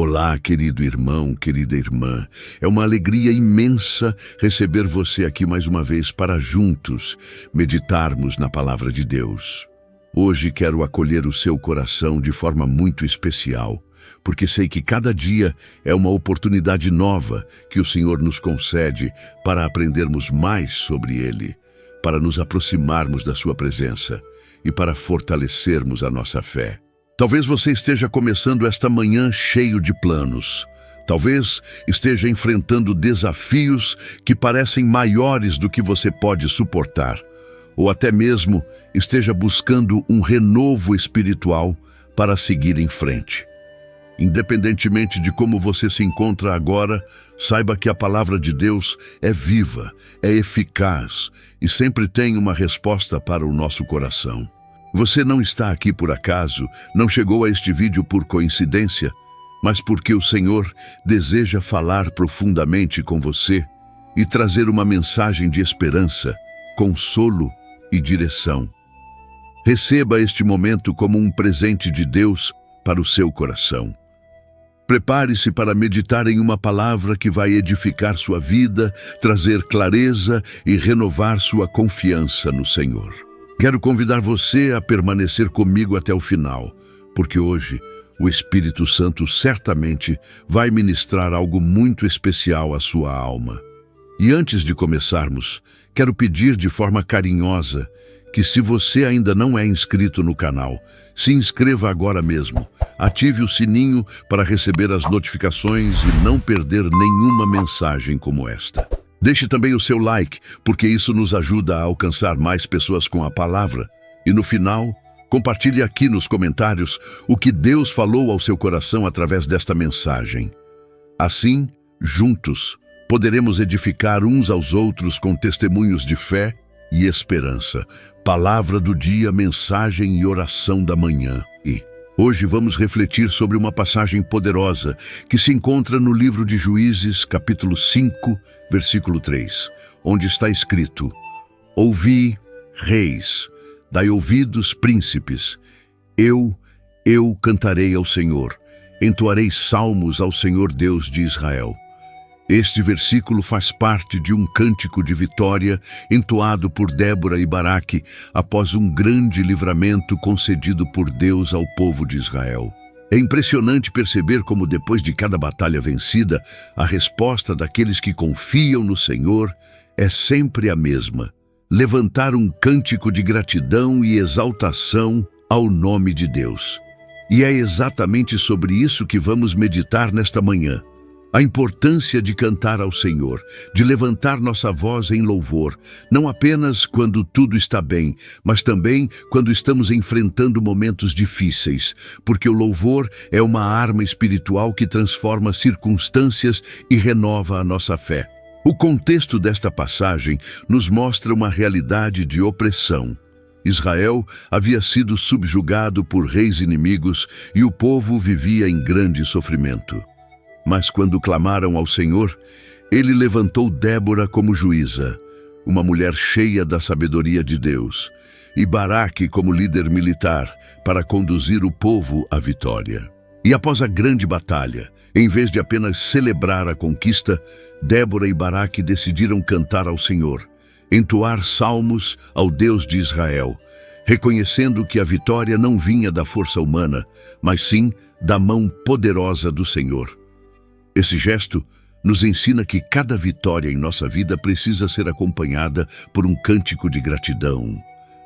Olá, querido irmão, querida irmã. É uma alegria imensa receber você aqui mais uma vez para juntos meditarmos na Palavra de Deus. Hoje quero acolher o seu coração de forma muito especial, porque sei que cada dia é uma oportunidade nova que o Senhor nos concede para aprendermos mais sobre Ele, para nos aproximarmos da sua presença e para fortalecermos a nossa fé. Talvez você esteja começando esta manhã cheio de planos. Talvez esteja enfrentando desafios que parecem maiores do que você pode suportar. Ou até mesmo esteja buscando um renovo espiritual para seguir em frente. Independentemente de como você se encontra agora, saiba que a palavra de Deus é viva, é eficaz e sempre tem uma resposta para o nosso coração. Você não está aqui por acaso, não chegou a este vídeo por coincidência, mas porque o Senhor deseja falar profundamente com você e trazer uma mensagem de esperança, consolo e direção. Receba este momento como um presente de Deus para o seu coração. Prepare-se para meditar em uma palavra que vai edificar sua vida, trazer clareza e renovar sua confiança no Senhor. Quero convidar você a permanecer comigo até o final, porque hoje o Espírito Santo certamente vai ministrar algo muito especial à sua alma. E antes de começarmos, quero pedir de forma carinhosa que, se você ainda não é inscrito no canal, se inscreva agora mesmo. Ative o sininho para receber as notificações e não perder nenhuma mensagem como esta. Deixe também o seu like, porque isso nos ajuda a alcançar mais pessoas com a palavra. E no final, compartilhe aqui nos comentários o que Deus falou ao seu coração através desta mensagem. Assim, juntos, poderemos edificar uns aos outros com testemunhos de fé e esperança. Palavra do dia, mensagem e oração da manhã. Hoje vamos refletir sobre uma passagem poderosa que se encontra no livro de Juízes, capítulo 5, versículo 3, onde está escrito: Ouvi, reis, dai ouvidos, príncipes, eu cantarei ao Senhor, entoarei salmos ao Senhor Deus de Israel. Este versículo faz parte de um cântico de vitória entoado por Débora e Baraque após um grande livramento concedido por Deus ao povo de Israel. É impressionante perceber como, depois de cada batalha vencida, a resposta daqueles que confiam no Senhor é sempre a mesma: levantar um cântico de gratidão e exaltação ao nome de Deus. E é exatamente sobre isso que vamos meditar nesta manhã. A importância de cantar ao Senhor, de levantar nossa voz em louvor, não apenas quando tudo está bem, mas também quando estamos enfrentando momentos difíceis, porque o louvor é uma arma espiritual que transforma circunstâncias e renova a nossa fé. O contexto desta passagem nos mostra uma realidade de opressão. Israel havia sido subjugado por reis inimigos e o povo vivia em grande sofrimento. Mas quando clamaram ao Senhor, ele levantou Débora como juíza, uma mulher cheia da sabedoria de Deus, e Baraque como líder militar para conduzir o povo à vitória. E após a grande batalha, em vez de apenas celebrar a conquista, Débora e Baraque decidiram cantar ao Senhor, entoar salmos ao Deus de Israel, reconhecendo que a vitória não vinha da força humana, mas sim da mão poderosa do Senhor. Esse gesto nos ensina que cada vitória em nossa vida precisa ser acompanhada por um cântico de gratidão,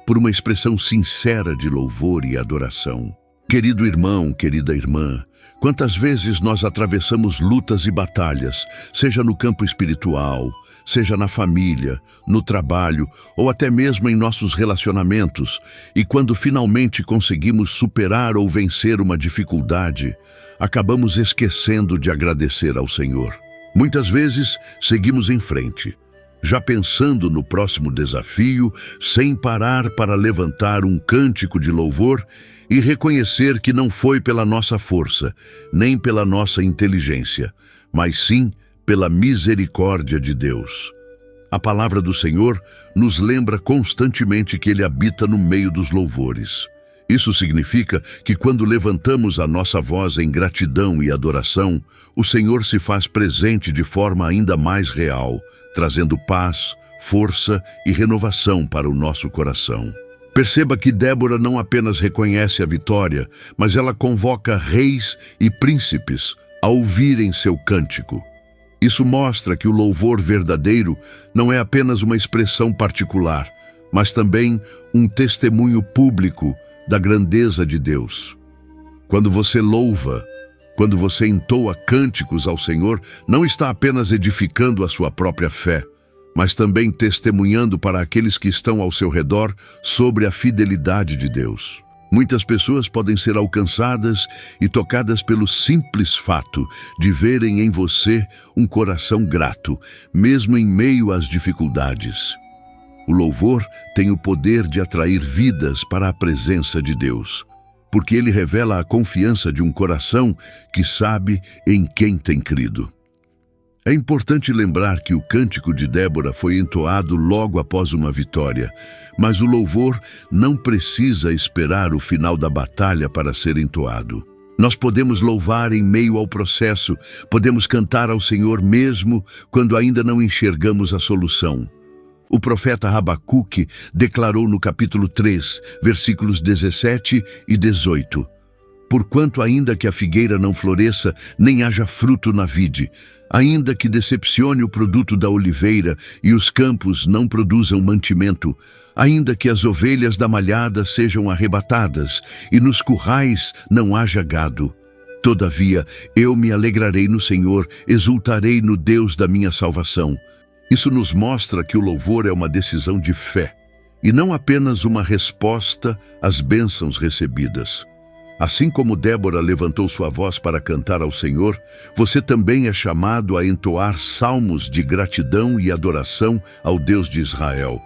por uma expressão sincera de louvor e adoração. Querido irmão, querida irmã, quantas vezes nós atravessamos lutas e batalhas, seja no campo espiritual, seja na família, no trabalho ou até mesmo em nossos relacionamentos, e quando finalmente conseguimos superar ou vencer uma dificuldade, acabamos esquecendo de agradecer ao Senhor. Muitas vezes seguimos em frente, já pensando no próximo desafio, sem parar para levantar um cântico de louvor e reconhecer que não foi pela nossa força, nem pela nossa inteligência, mas sim pela misericórdia de Deus. A palavra do Senhor nos lembra constantemente que Ele habita no meio dos louvores. Isso significa que quando levantamos a nossa voz em gratidão e adoração, o Senhor se faz presente de forma ainda mais real, trazendo paz, força e renovação para o nosso coração. Perceba que Débora não apenas reconhece a vitória, mas ela convoca reis e príncipes a ouvirem seu cântico. Isso mostra que o louvor verdadeiro não é apenas uma expressão particular, mas também um testemunho público da grandeza de Deus. Quando você louva, quando você entoa cânticos ao Senhor, não está apenas edificando a sua própria fé, mas também testemunhando para aqueles que estão ao seu redor sobre a fidelidade de Deus. Muitas pessoas podem ser alcançadas e tocadas pelo simples fato de verem em você um coração grato, mesmo em meio às dificuldades. O louvor tem o poder de atrair vidas para a presença de Deus, porque ele revela a confiança de um coração que sabe em quem tem crido. É importante lembrar que o cântico de Débora foi entoado logo após uma vitória, mas o louvor não precisa esperar o final da batalha para ser entoado. Nós podemos louvar em meio ao processo, podemos cantar ao Senhor mesmo quando ainda não enxergamos a solução. O profeta Habacuque declarou no capítulo 3, versículos 17 e 18: Porquanto ainda que a figueira não floresça, nem haja fruto na vide, ainda que decepcione o produto da oliveira e os campos não produzam mantimento, ainda que as ovelhas da malhada sejam arrebatadas e nos currais não haja gado, todavia eu me alegrarei no Senhor, exultarei no Deus da minha salvação. Isso nos mostra que o louvor é uma decisão de fé, e não apenas uma resposta às bênçãos recebidas. Assim como Débora levantou sua voz para cantar ao Senhor, você também é chamado a entoar salmos de gratidão e adoração ao Deus de Israel.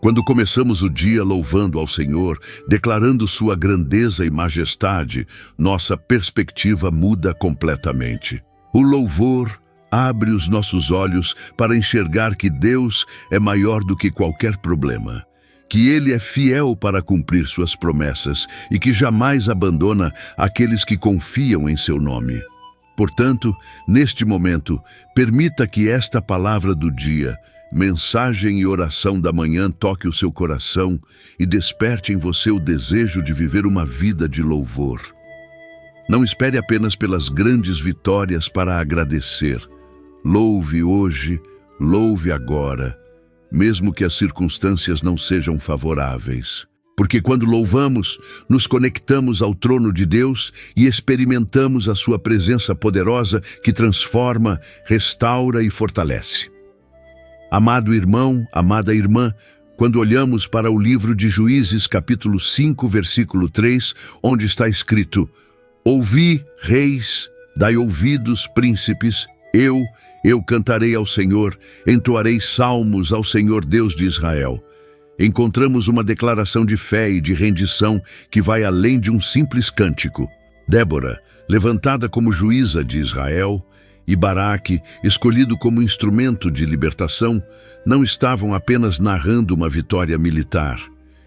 Quando começamos o dia louvando ao Senhor, declarando sua grandeza e majestade, nossa perspectiva muda completamente. O louvor abre os nossos olhos para enxergar que Deus é maior do que qualquer problema, que Ele é fiel para cumprir suas promessas e que jamais abandona aqueles que confiam em seu nome. Portanto, neste momento, permita que esta palavra do dia, mensagem e oração da manhã toque o seu coração e desperte em você o desejo de viver uma vida de louvor. Não espere apenas pelas grandes vitórias para agradecer. Louve hoje, louve agora, mesmo que as circunstâncias não sejam favoráveis. Porque quando louvamos, nos conectamos ao trono de Deus e experimentamos a sua presença poderosa que transforma, restaura e fortalece. Amado irmão, amada irmã, quando olhamos para o livro de Juízes, capítulo 5, versículo 3, onde está escrito: Ouvi, reis, dai ouvidos, príncipes, eu cantarei ao Senhor, entoarei salmos ao Senhor Deus de Israel. Encontramos uma declaração de fé e de rendição que vai além de um simples cântico. Débora, levantada como juíza de Israel, e Baraque, escolhido como instrumento de libertação, não estavam apenas narrando uma vitória militar.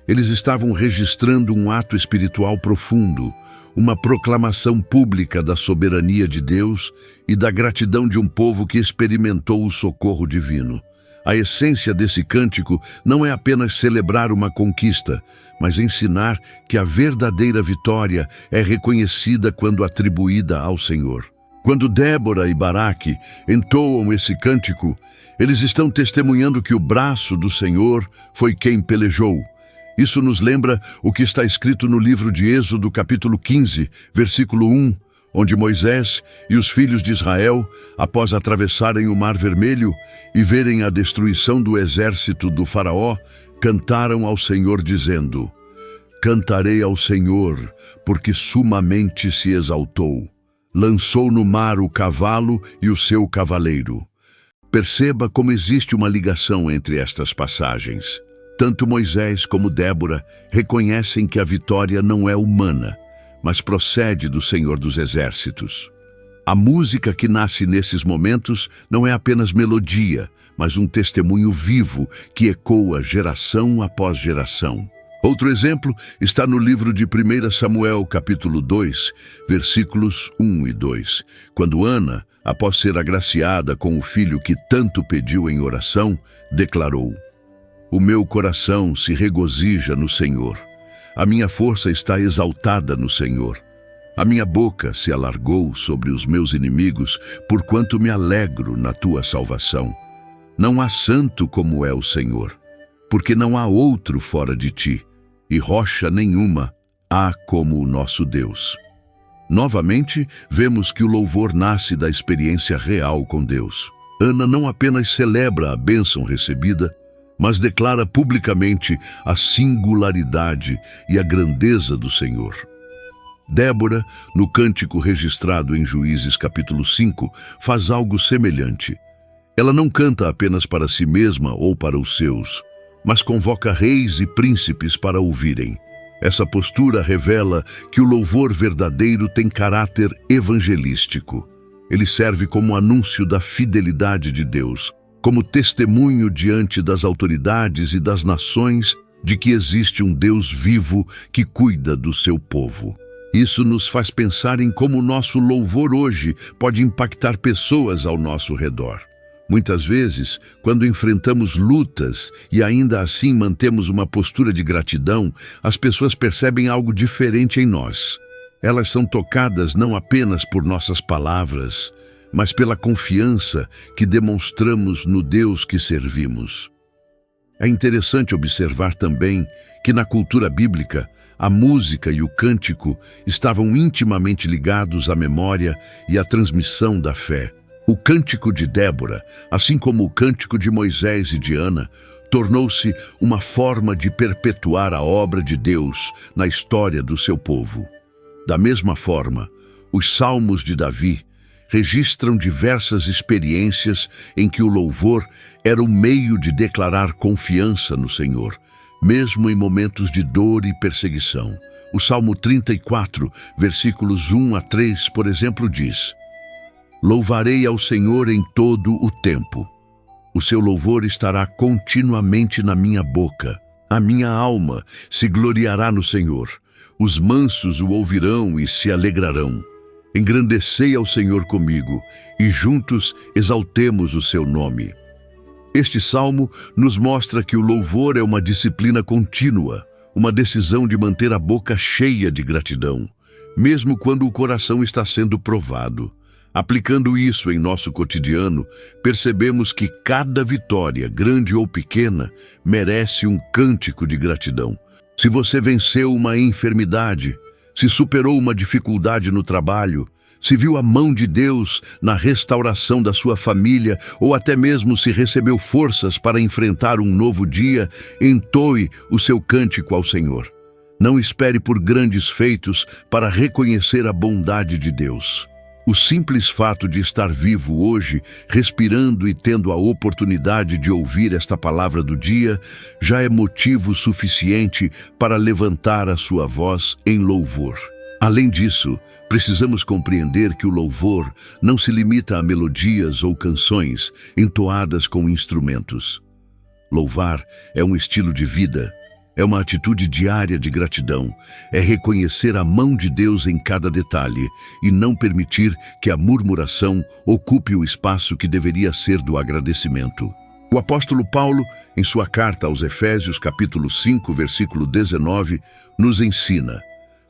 Eles estavam registrando um ato espiritual profundo, uma proclamação pública da soberania de Deus e da gratidão de um povo que experimentou o socorro divino. A essência desse cântico não é apenas celebrar uma conquista, mas ensinar que a verdadeira vitória é reconhecida quando atribuída ao Senhor. Quando Débora e Baraque entoam esse cântico, eles estão testemunhando que o braço do Senhor foi quem pelejou. Isso nos lembra o que está escrito no livro de Êxodo, capítulo 15, versículo 1, onde Moisés e os filhos de Israel, após atravessarem o Mar Vermelho e verem a destruição do exército do faraó, cantaram ao Senhor dizendo: Cantarei ao Senhor, porque sumamente se exaltou. Lançou no mar o cavalo e o seu cavaleiro. Perceba como existe uma ligação entre estas passagens. Tanto Moisés como Débora reconhecem que a vitória não é humana, mas procede do Senhor dos Exércitos. A música que nasce nesses momentos não é apenas melodia, mas um testemunho vivo que ecoa geração após geração. Outro exemplo está no livro de 1 Samuel, capítulo 2, versículos 1 e 2, quando Ana, após ser agraciada com o filho que tanto pediu em oração, declarou: "O meu coração se regozija no Senhor. A minha força está exaltada no Senhor. A minha boca se alargou sobre os meus inimigos, porquanto me alegro na tua salvação. Não há santo como é o Senhor, porque não há outro fora de ti, e rocha nenhuma há como o nosso Deus." Novamente, vemos que o louvor nasce da experiência real com Deus. Ana não apenas celebra a bênção recebida, mas declara publicamente a singularidade e a grandeza do Senhor. Débora, no cântico registrado em Juízes capítulo 5, faz algo semelhante. Ela não canta apenas para si mesma ou para os seus, mas convoca reis e príncipes para ouvirem. Essa postura revela que o louvor verdadeiro tem caráter evangelístico. Ele serve como anúncio da fidelidade de Deus, como testemunho diante das autoridades e das nações de que existe um Deus vivo que cuida do seu povo. Isso nos faz pensar em como o nosso louvor hoje pode impactar pessoas ao nosso redor. Muitas vezes, quando enfrentamos lutas e ainda assim mantemos uma postura de gratidão, as pessoas percebem algo diferente em nós. Elas são tocadas não apenas por nossas palavras, mas pela confiança que demonstramos no Deus que servimos. É interessante observar também que na cultura bíblica, a música e o cântico estavam intimamente ligados à memória e à transmissão da fé. O cântico de Débora, assim como o cântico de Moisés e de Ana, tornou-se uma forma de perpetuar a obra de Deus na história do seu povo. Da mesma forma, os Salmos de Davi registram diversas experiências em que o louvor era o meio de declarar confiança no Senhor, mesmo em momentos de dor e perseguição. O Salmo 34, versículos 1 a 3, por exemplo, diz: "Louvarei ao Senhor em todo o tempo. O seu louvor estará continuamente na minha boca. A minha alma se gloriará no Senhor. Os mansos o ouvirão e se alegrarão. Engrandecei ao Senhor comigo, e juntos exaltemos o seu nome." Este salmo nos mostra que o louvor é uma disciplina contínua, uma decisão de manter a boca cheia de gratidão, mesmo quando o coração está sendo provado. Aplicando isso em nosso cotidiano, percebemos que cada vitória, grande ou pequena, merece um cântico de gratidão. Se você venceu uma enfermidade, se superou uma dificuldade no trabalho, se viu a mão de Deus na restauração da sua família ou até mesmo se recebeu forças para enfrentar um novo dia, entoe o seu cântico ao Senhor. Não espere por grandes feitos para reconhecer a bondade de Deus. O simples fato de estar vivo hoje, respirando e tendo a oportunidade de ouvir esta palavra do dia, já é motivo suficiente para levantar a sua voz em louvor. Além disso, precisamos compreender que o louvor não se limita a melodias ou canções entoadas com instrumentos. Louvar é um estilo de vida. É uma atitude diária de gratidão, é reconhecer a mão de Deus em cada detalhe e não permitir que a murmuração ocupe o espaço que deveria ser do agradecimento. O apóstolo Paulo, em sua carta aos Efésios, capítulo 5, versículo 19, nos ensina: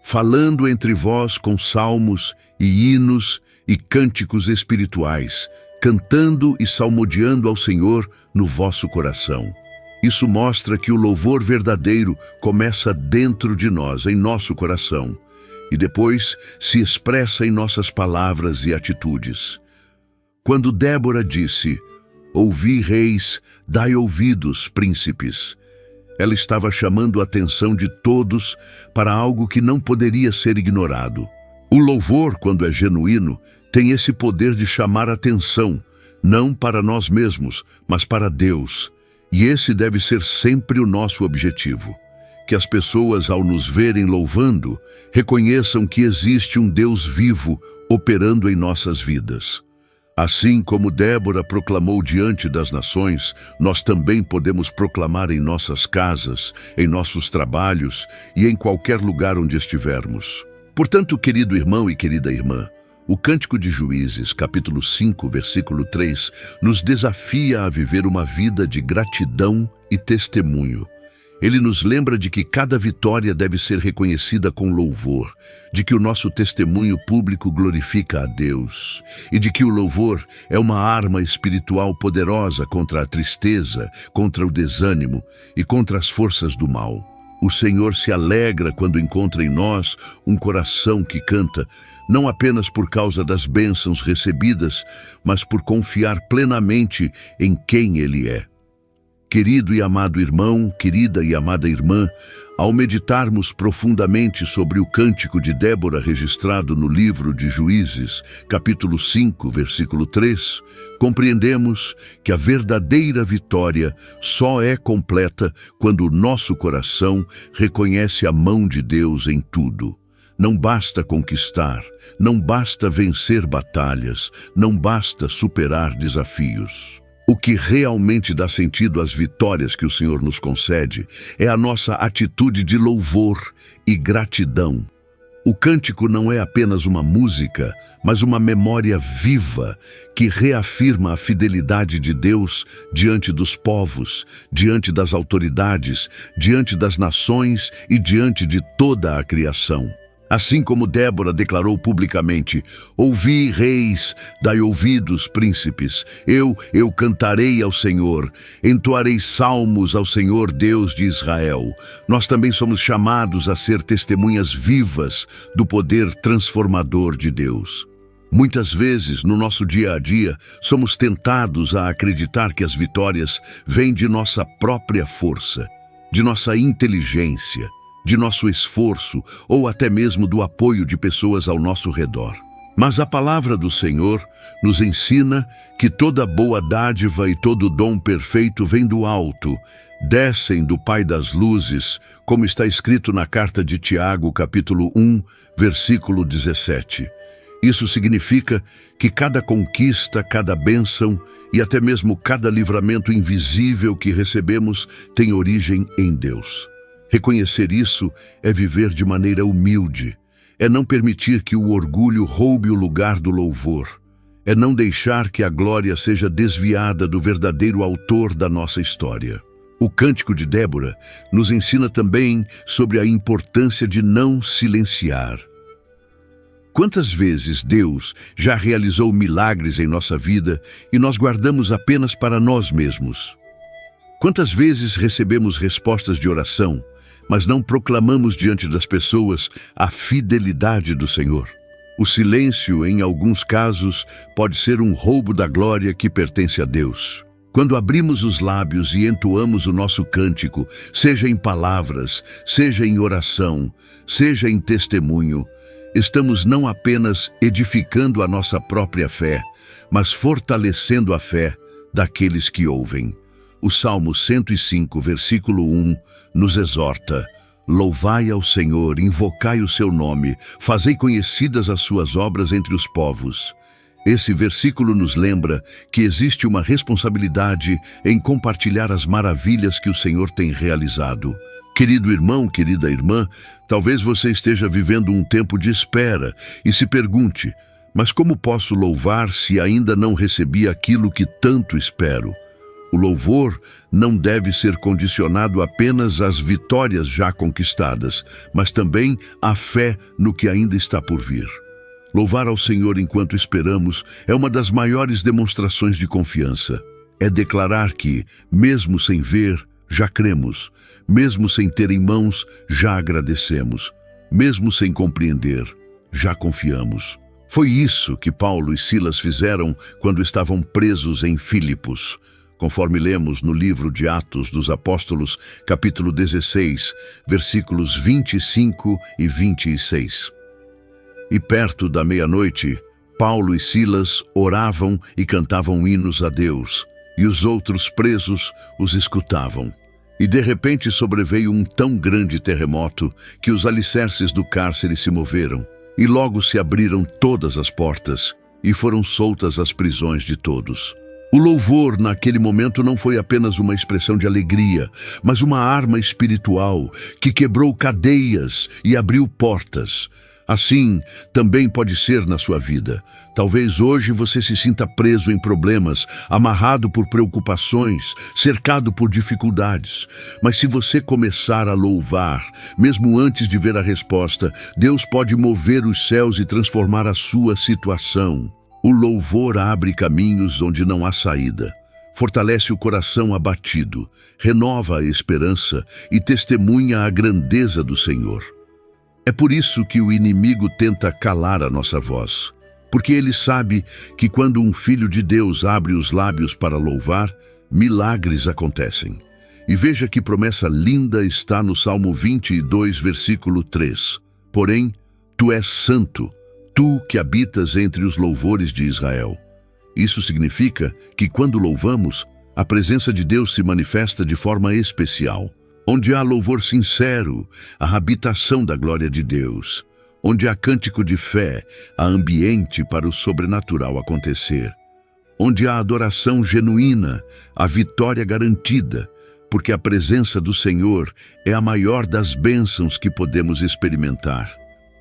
"Falando entre vós com salmos e hinos e cânticos espirituais, cantando e salmodiando ao Senhor no vosso coração." Isso mostra que o louvor verdadeiro começa dentro de nós, em nosso coração, e depois se expressa em nossas palavras e atitudes. Quando Débora disse: "Ouvi, reis, dai ouvidos, príncipes", ela estava chamando a atenção de todos para algo que não poderia ser ignorado. O louvor, quando é genuíno, tem esse poder de chamar a atenção, não para nós mesmos, mas para Deus. E esse deve ser sempre o nosso objetivo. Que as pessoas, ao nos verem louvando, reconheçam que existe um Deus vivo operando em nossas vidas. Assim como Débora proclamou diante das nações, nós também podemos proclamar em nossas casas, em nossos trabalhos e em qualquer lugar onde estivermos. Portanto, querido irmão e querida irmã, o Cântico de Juízes, capítulo 5, versículo 3, nos desafia a viver uma vida de gratidão e testemunho. Ele nos lembra de que cada vitória deve ser reconhecida com louvor, de que o nosso testemunho público glorifica a Deus e de que o louvor é uma arma espiritual poderosa contra a tristeza, contra o desânimo e contra as forças do mal. O Senhor se alegra quando encontra em nós um coração que canta, não apenas por causa das bênçãos recebidas, mas por confiar plenamente em quem Ele é. Querido e amado irmão, querida e amada irmã, ao meditarmos profundamente sobre o Cântico de Débora registrado no livro de Juízes, capítulo 5, versículo 3, compreendemos que a verdadeira vitória só é completa quando o nosso coração reconhece a mão de Deus em tudo. Não basta conquistar, não basta vencer batalhas, não basta superar desafios. O que realmente dá sentido às vitórias que o Senhor nos concede é a nossa atitude de louvor e gratidão. O cântico não é apenas uma música, mas uma memória viva que reafirma a fidelidade de Deus diante dos povos, diante das autoridades, diante das nações e diante de toda a criação. Assim como Débora declarou publicamente: ouvi, reis, dai ouvidos, príncipes, eu cantarei ao Senhor, entoarei salmos ao Senhor Deus de Israel. Nós também somos chamados a ser testemunhas vivas do poder transformador de Deus. Muitas vezes, no nosso dia a dia, somos tentados a acreditar que as vitórias vêm de nossa própria força, de nossa inteligência, de nosso esforço ou até mesmo do apoio de pessoas ao nosso redor. Mas a palavra do Senhor nos ensina que toda boa dádiva e todo dom perfeito vem do alto, descem do Pai das luzes, como está escrito na carta de Tiago, capítulo 1, versículo 17. Isso significa que cada conquista, cada bênção e até mesmo cada livramento invisível que recebemos tem origem em Deus. Reconhecer isso é viver de maneira humilde, é não permitir que o orgulho roube o lugar do louvor, é não deixar que a glória seja desviada do verdadeiro autor da nossa história. O Cântico de Débora nos ensina também sobre a importância de não silenciar. Quantas vezes Deus já realizou milagres em nossa vida e nós guardamos apenas para nós mesmos? Quantas vezes recebemos respostas de oração, mas não proclamamos diante das pessoas a fidelidade do Senhor? O silêncio, em alguns casos, pode ser um roubo da glória que pertence a Deus. Quando abrimos os lábios e entoamos o nosso cântico, seja em palavras, seja em oração, seja em testemunho, estamos não apenas edificando a nossa própria fé, mas fortalecendo a fé daqueles que ouvem. O Salmo 105, versículo 1, nos exorta: louvai ao Senhor, invocai o seu nome, fazei conhecidas as suas obras entre os povos. Esse versículo nos lembra que existe uma responsabilidade em compartilhar as maravilhas que o Senhor tem realizado. Querido irmão, querida irmã, talvez você esteja vivendo um tempo de espera e se pergunte: mas como posso louvar se ainda não recebi aquilo que tanto espero? O louvor não deve ser condicionado apenas às vitórias já conquistadas, mas também à fé no que ainda está por vir. Louvar ao Senhor enquanto esperamos é uma das maiores demonstrações de confiança. É declarar que, mesmo sem ver, já cremos, mesmo sem ter em mãos, já agradecemos, mesmo sem compreender, já confiamos. Foi isso que Paulo e Silas fizeram quando estavam presos em Filipos. Conforme lemos no livro de Atos dos Apóstolos, capítulo 16, versículos 25 e 26. E perto da meia-noite, Paulo e Silas oravam e cantavam hinos a Deus, e os outros presos os escutavam. E de repente sobreveio um tão grande terremoto que os alicerces do cárcere se moveram, e logo se abriram todas as portas, e foram soltas as prisões de todos. O louvor, naquele momento, não foi apenas uma expressão de alegria, mas uma arma espiritual que quebrou cadeias e abriu portas. Assim, também pode ser na sua vida. Talvez hoje você se sinta preso em problemas, amarrado por preocupações, cercado por dificuldades. Mas se você começar a louvar, mesmo antes de ver a resposta, Deus pode mover os céus e transformar a sua situação. O louvor abre caminhos onde não há saída. Fortalece o coração abatido, renova a esperança e testemunha a grandeza do Senhor. É por isso que o inimigo tenta calar a nossa voz, porque ele sabe que quando um filho de Deus abre os lábios para louvar, milagres acontecem. E veja que promessa linda está no Salmo 22, versículo 3. Porém, tu és santo, tu que habitas entre os louvores de Israel. Isso significa que quando louvamos, a presença de Deus se manifesta de forma especial. Onde há louvor sincero, a habitação da glória de Deus. Onde há cântico de fé, há ambiente para o sobrenatural acontecer. Onde há adoração genuína, há vitória garantida, porque a presença do Senhor é a maior das bênçãos que podemos experimentar.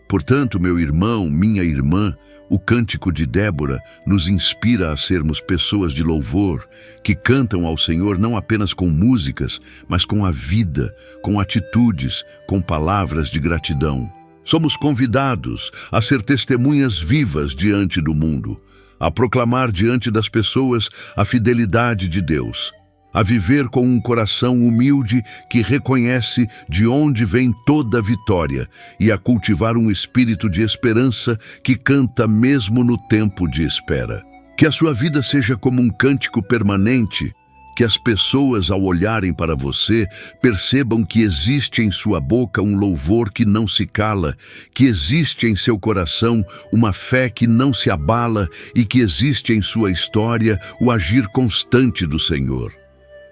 Portanto, meu irmão, minha irmã, o cântico de Débora nos inspira a sermos pessoas de louvor, que cantam ao Senhor não apenas com músicas, mas com a vida, com atitudes, com palavras de gratidão. Somos convidados a ser testemunhas vivas diante do mundo, a proclamar diante das pessoas a fidelidade de Deus, a viver com um coração humilde que reconhece de onde vem toda a vitória e a cultivar um espírito de esperança que canta mesmo no tempo de espera. Que a sua vida seja como um cântico permanente, que as pessoas, ao olharem para você, percebam que existe em sua boca um louvor que não se cala, que existe em seu coração uma fé que não se abala e que existe em sua história o agir constante do Senhor.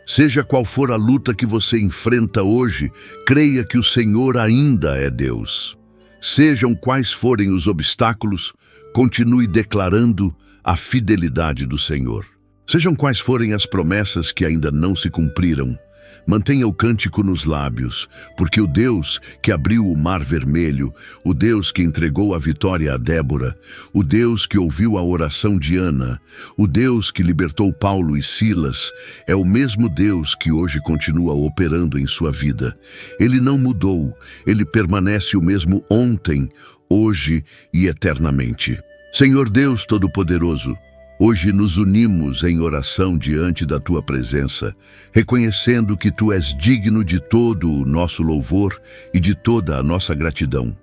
Seja qual for a luta que você enfrenta hoje, creia que o Senhor ainda é Deus. Sejam quais forem os obstáculos, continue declarando a fidelidade do Senhor. Sejam quais forem as promessas que ainda não se cumpriram, mantenha o cântico nos lábios, porque o Deus que abriu o Mar Vermelho, o Deus que entregou a vitória a Débora, o Deus que ouviu a oração de Ana, o Deus que libertou Paulo e Silas, é o mesmo Deus que hoje continua operando em sua vida. Ele não mudou, ele permanece o mesmo ontem, hoje e eternamente. Senhor Deus Todo-Poderoso, hoje nos unimos em oração diante da Tua presença, reconhecendo que Tu és digno de todo o nosso louvor e de toda a nossa gratidão.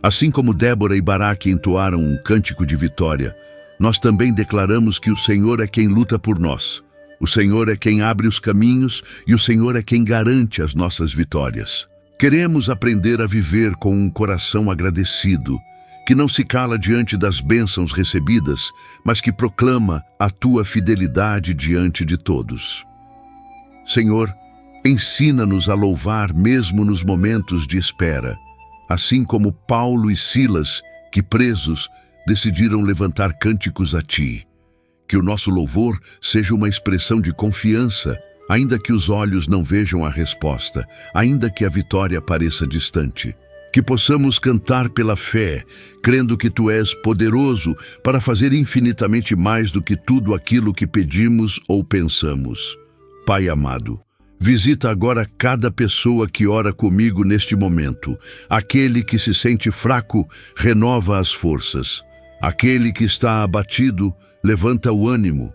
Assim como Débora e Baraque entoaram um cântico de vitória, nós também declaramos que o Senhor é quem luta por nós. O Senhor é quem abre os caminhos e o Senhor é quem garante as nossas vitórias. Queremos aprender a viver com um coração agradecido, que não se cala diante das bênçãos recebidas, mas que proclama a Tua fidelidade diante de todos. Senhor, ensina-nos a louvar mesmo nos momentos de espera, assim como Paulo e Silas, que presos, decidiram levantar cânticos a Ti. Que o nosso louvor seja uma expressão de confiança, ainda que os olhos não vejam a resposta, ainda que a vitória pareça distante. Que possamos cantar pela fé, crendo que Tu és poderoso para fazer infinitamente mais do que tudo aquilo que pedimos ou pensamos. Pai amado, visita agora cada pessoa que ora comigo neste momento. Aquele que se sente fraco, renova as forças. Aquele que está abatido, levanta o ânimo.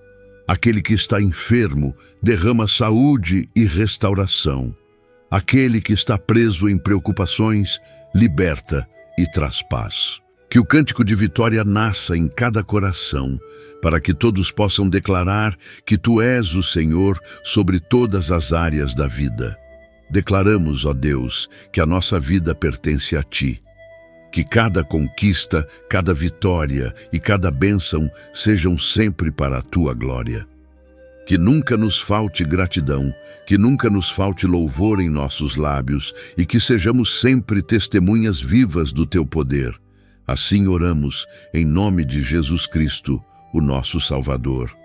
Aquele que está enfermo, derrama saúde e restauração. Aquele que está preso em preocupações, liberta e traz paz. Que o cântico de vitória nasça em cada coração, para que todos possam declarar que Tu és o Senhor sobre todas as áreas da vida. Declaramos, ó Deus, que a nossa vida pertence a Ti. Que cada conquista, cada vitória e cada bênção sejam sempre para a Tua glória. Que nunca nos falte gratidão, que nunca nos falte louvor em nossos lábios e que sejamos sempre testemunhas vivas do Teu poder. Assim oramos, em nome de Jesus Cristo, o nosso Salvador.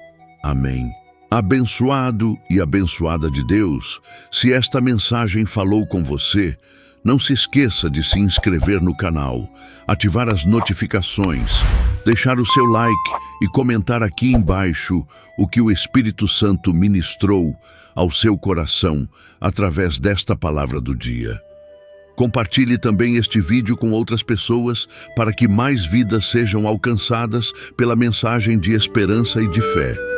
Amém. Abençoado e abençoada de Deus, se esta mensagem falou com você, não se esqueça de se inscrever no canal, ativar as notificações, deixar o seu like e comentar aqui embaixo o que o Espírito Santo ministrou ao seu coração através desta palavra do dia. Compartilhe também este vídeo com outras pessoas para que mais vidas sejam alcançadas pela mensagem de esperança e de fé.